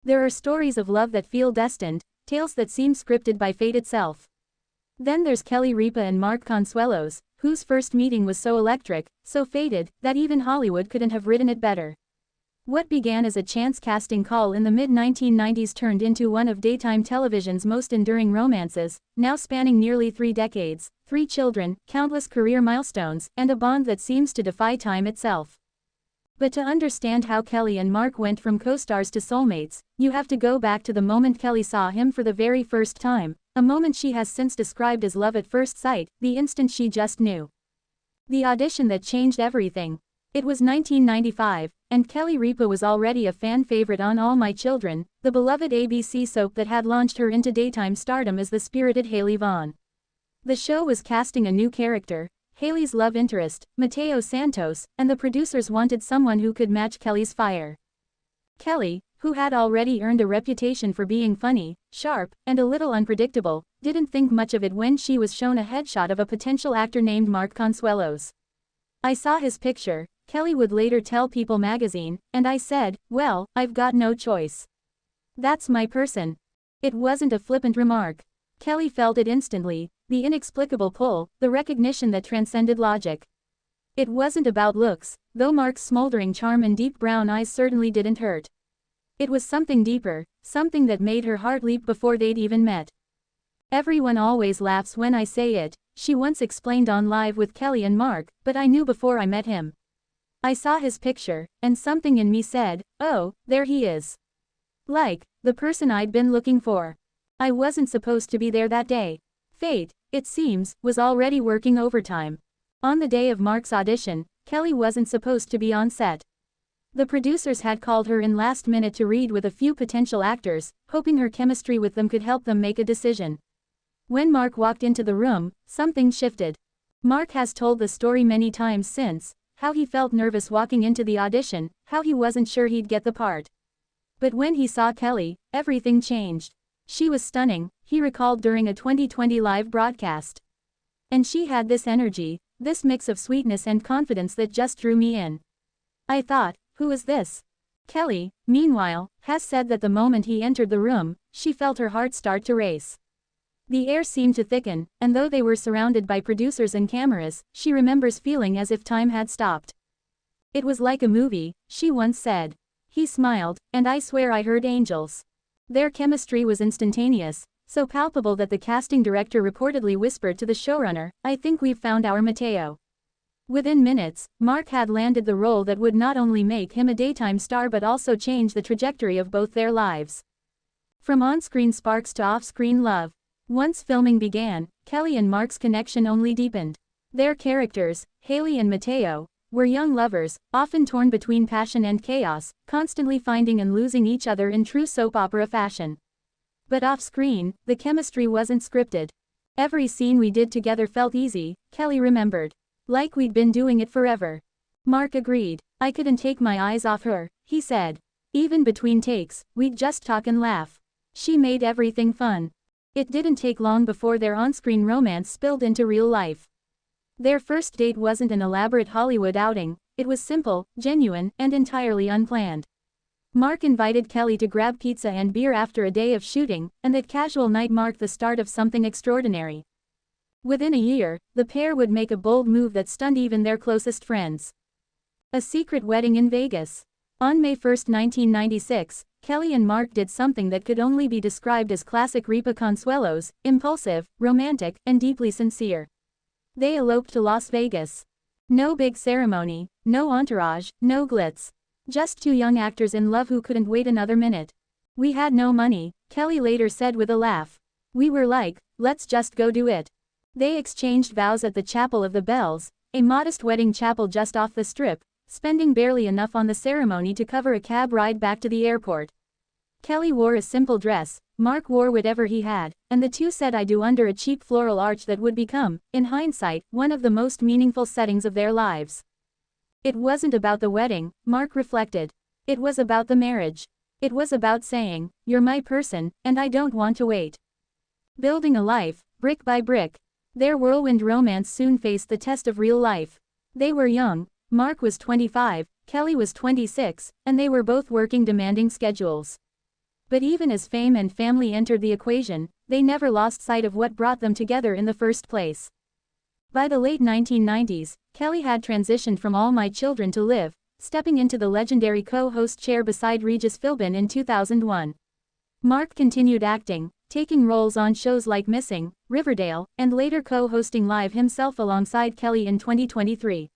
There are stories of love that feel destined, tales that seem scripted by fate itself. Then there's Kelly Ripa and Mark Consuelos, whose first meeting was so electric, so fated, that even Hollywood couldn't have written it better. What began as a chance casting call in the mid-1990s turned into one of daytime television's most enduring romances, now spanning nearly 3 decades, 3 children, countless career milestones, and a bond that seems to defy time itself. But to understand how Kelly and Mark went from co-stars to soulmates, you have to go back to the moment Kelly saw him for the very first time, a moment she has since described as love at first sight, the instant she just knew. The audition that changed everything. It was 1995, and Kelly Ripa was already a fan favorite on All My Children, the beloved ABC soap that had launched her into daytime stardom as the spirited Haley Vaughn. The show was casting a new character, Haley's love interest, Mateo Santos, and the producers wanted someone who could match Kelly's fire. Kelly, who had already earned a reputation for being funny, sharp, and a little unpredictable, didn't think much of it when she was shown a headshot of a potential actor named Mark Consuelos. "I saw his picture," Kelly would later tell People magazine, "and I said, well, I've got no choice. That's my person." It wasn't a flippant remark. Kelly felt it instantly, the inexplicable pull, the recognition that transcended logic. It wasn't about looks, though Mark's smoldering charm and deep brown eyes certainly didn't hurt. It was something deeper, something that made her heart leap before they'd even met. "Everyone always laughs when I say it," she once explained on Live with Kelly and Mark, "but I knew before I met him. I saw his picture, and something in me said, oh, there he is. Like, the person I'd been looking for. I wasn't supposed to be there that day." Fate, it seems, was already working overtime. On the day of Mark's audition, Kelly wasn't supposed to be on set. The producers had called her in last minute to read with a few potential actors, hoping her chemistry with them could help them make a decision. When Mark walked into the room, something shifted. Mark has told the story many times since, how he felt nervous walking into the audition, how he wasn't sure he'd get the part. But when he saw Kelly, everything changed. "She was stunning," he recalled during a 2020 live broadcast. "And she had this energy, this mix of sweetness and confidence that just drew me in. I thought, who is this?" Kelly, meanwhile, has said that the moment he entered the room, she felt her heart start to race. The air seemed to thicken, and though they were surrounded by producers and cameras, she remembers feeling as if time had stopped. "It was like a movie," she once said. "He smiled, and I swear I heard angels." Their chemistry was instantaneous, so palpable that the casting director reportedly whispered to the showrunner, "I think we've found our Mateo." Within minutes, Mark had landed the role that would not only make him a daytime star but also change the trajectory of both their lives. From on-screen sparks to off-screen love. Once filming began, Kelly and Mark's connection only deepened. Their characters, Haley and Mateo, were young lovers, often torn between passion and chaos, constantly finding and losing each other in true soap opera fashion. But off-screen, the chemistry wasn't scripted. "Every scene we did together felt easy," Kelly remembered. "Like we'd been doing it forever." Mark agreed. "I couldn't take my eyes off her," he said. "Even between takes, we'd just talk and laugh. She made everything fun." It didn't take long before their on-screen romance spilled into real life. Their first date wasn't an elaborate Hollywood outing, it was simple, genuine, and entirely unplanned. Mark invited Kelly to grab pizza and beer after a day of shooting, and that casual night marked the start of something extraordinary. Within a year, the pair would make a bold move that stunned even their closest friends. A secret wedding in Vegas. On May 1, 1996, Kelly and Mark did something that could only be described as classic Ripa Consuelos, impulsive, romantic, and deeply sincere. They eloped to Las Vegas. No big ceremony, no entourage, no glitz. Just 2 young actors in love who couldn't wait another minute. "We had no money," Kelly later said with a laugh. "We were like, let's just go do it." They exchanged vows at the Chapel of the Bells, a modest wedding chapel just off the Strip, spending barely enough on the ceremony to cover a cab ride back to the airport. Kelly wore a simple dress, Mark wore whatever he had, and the two said "I do" under a cheap floral arch that would become, in hindsight, one of the most meaningful settings of their lives. It wasn't about the wedding, Mark reflected. It was about the marriage. It was about saying, "You're my person, and I don't want to wait." Building a life, brick by brick. Their whirlwind romance soon faced the test of real life. They were young, Mark was 25, Kelly was 26, and they were both working demanding schedules. But even as fame and family entered the equation, they never lost sight of what brought them together in the first place. By the late 1990s, Kelly had transitioned from All My Children to Live, stepping into the legendary co-host chair beside Regis Philbin in 2001. Mark continued acting, taking roles on shows like Missing, Riverdale, and later co-hosting Live himself alongside Kelly in 2023.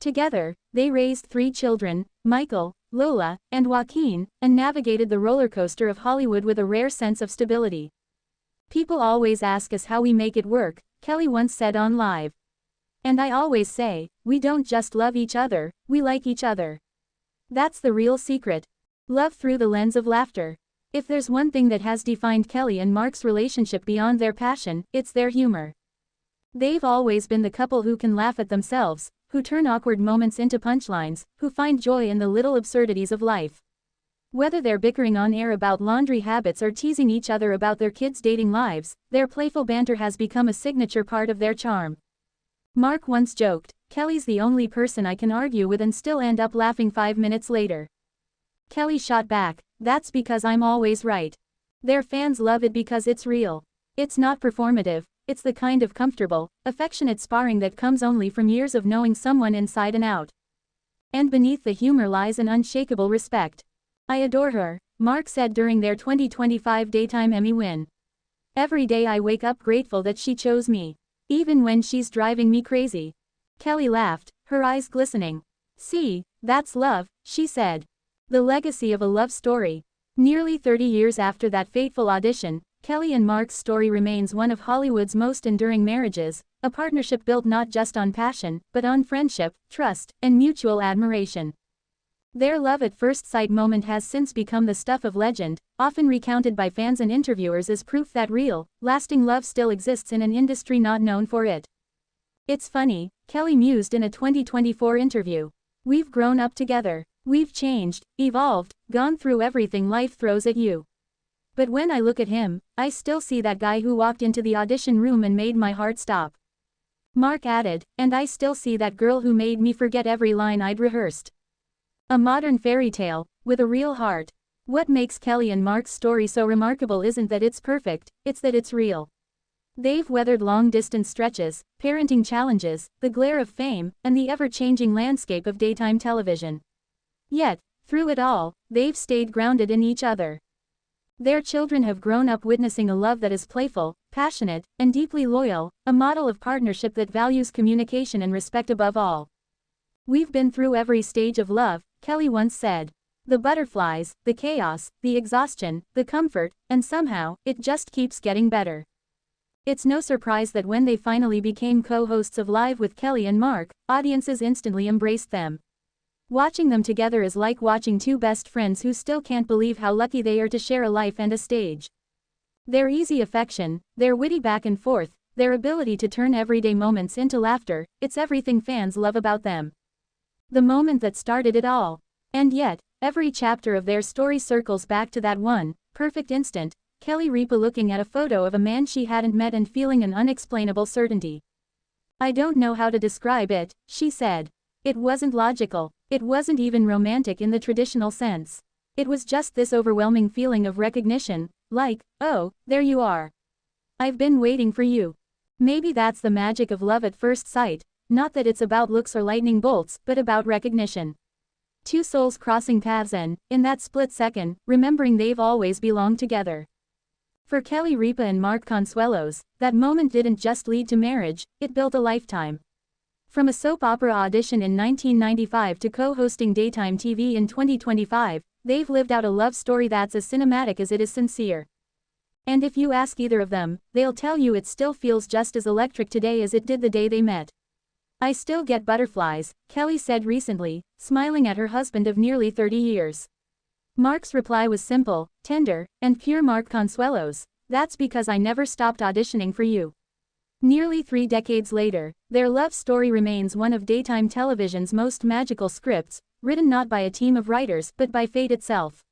Together, they raised 3 children, Michael, Lola, and Joaquin, and navigated the roller coaster of Hollywood with a rare sense of stability. "People always ask us how we make it work," Kelly once said on Live. "And I always say, we don't just love each other, we like each other. That's the real secret. Love through the lens of laughter." If there's one thing that has defined Kelly and Mark's relationship beyond their passion, it's their humor. They've always been the couple who can laugh at themselves, who turn awkward moments into punchlines, who find joy in the little absurdities of life. Whether they're bickering on air about laundry habits or teasing each other about their kids' dating lives, their playful banter has become a signature part of their charm. Mark once joked, "Kelly's the only person I can argue with and still end up laughing 5 minutes later." Kelly shot back, "That's because I'm always right." Their fans love it because it's real. It's not performative, it's the kind of comfortable, affectionate sparring that comes only from years of knowing someone inside and out. And beneath the humor lies an unshakable respect. "I adore her," Mark said during their 2025 Daytime Emmy win. "Every day I wake up grateful that she chose me. Even when she's driving me crazy." Kelly laughed, her eyes glistening. "See, that's love," she said. The legacy of a love story. Nearly 30 years after that fateful audition, Kelly and Mark's story remains one of Hollywood's most enduring marriages, a partnership built not just on passion, but on friendship, trust, and mutual admiration. Their love at first sight moment has since become the stuff of legend, often recounted by fans and interviewers as proof that real, lasting love still exists in an industry not known for it. "It's funny," Kelly mused in a 2024 interview. "We've grown up together. We've changed, evolved, gone through everything life throws at you. But when I look at him, I still see that guy who walked into the audition room and made my heart stop." Mark added, "And I still see that girl who made me forget every line I'd rehearsed." A modern fairy tale, with a real heart. What makes Kelly and Mark's story so remarkable isn't that it's perfect, it's that it's real. They've weathered long-distance stretches, parenting challenges, the glare of fame, and the ever-changing landscape of daytime television. Yet, through it all, they've stayed grounded in each other. Their children have grown up witnessing a love that is playful, passionate, and deeply loyal, a model of partnership that values communication and respect above all. "We've been through every stage of love," Kelly once said. "The butterflies, the chaos, the exhaustion, the comfort, and somehow, it just keeps getting better." It's no surprise that when they finally became co-hosts of Live with Kelly and Mark, audiences instantly embraced them. Watching them together is like watching two best friends who still can't believe how lucky they are to share a life and a stage. Their easy affection, their witty back and forth, their ability to turn everyday moments into laughter, it's everything fans love about them. The moment that started it all. And yet, every chapter of their story circles back to that one, perfect instant, Kelly Ripa looking at a photo of a man she hadn't met and feeling an unexplainable certainty. "I don't know how to describe it," she said. "It wasn't logical. It wasn't even romantic in the traditional sense. It was just this overwhelming feeling of recognition, like, oh, there you are. I've been waiting for you." Maybe that's the magic of love at first sight, not that it's about looks or lightning bolts, but about recognition. Two souls crossing paths and, in that split second, remembering they've always belonged together. For Kelly Ripa and Mark Consuelos, that moment didn't just lead to marriage, it built a lifetime. From a soap opera audition in 1995 to co-hosting daytime TV in 2025, they've lived out a love story that's as cinematic as it is sincere. And if you ask either of them, they'll tell you it still feels just as electric today as it did the day they met. "I still get butterflies," Kelly said recently, smiling at her husband of nearly 30 years. Mark's reply was simple, tender, and pure. "Mark Consuelos, that's because I never stopped auditioning for you." Nearly 3 decades later, their love story remains one of daytime television's most magical scripts, written not by a team of writers but by fate itself.